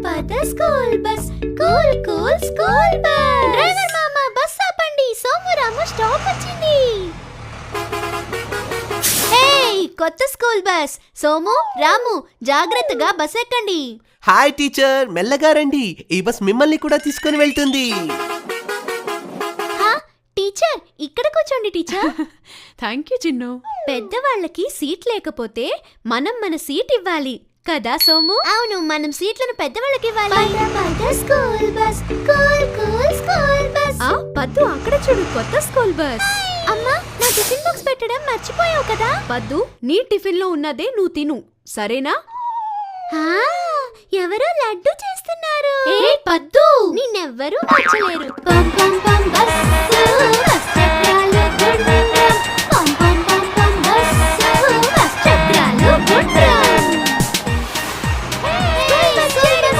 పద school bus, cool cool school bus. Driver మామ bus ఆపండి, సోము రాము స్టాప్ వచ్చింది. ఏయ్ కొత్త స్కూల్ బస్, సోము రాము జాగ్రత్తగా బస్ ఎక్కండి. హాయ్ టీచర్, మెల్లగా రండి, ఈ బస్ మిమ్మల్ని కూడా తీసుకొని వెళ్తుంది. టీచర్ ఇక్కడ కూర్చోండి టీచర్. Thank you Chinnu. పెద్దవాళ్ళకి సీట్ లేకపోతే మనం మన సీట్ ఇవ్వాలి కదా సోము? అవును, మనం సీట్లను పెద్దవాళ్ళకి ఇవ్వాలి. School bus, cool cool school bus. పద్దు అక్కడ చూడు, కొత్త స్కూల్ బస్. అమ్మా, నా టిఫిన్ బాక్స్ పెట్టడం మర్చిపోయావు కదా. పద్దు, నీ టిఫిన్ లో ఉన్నదే నువ్వు తిను, సరేనా? ఎవరో లడ్డు చేస్తున్నారు. ఏ పద్దు, నిన్నెవ్వరూ నచ్చలేరు.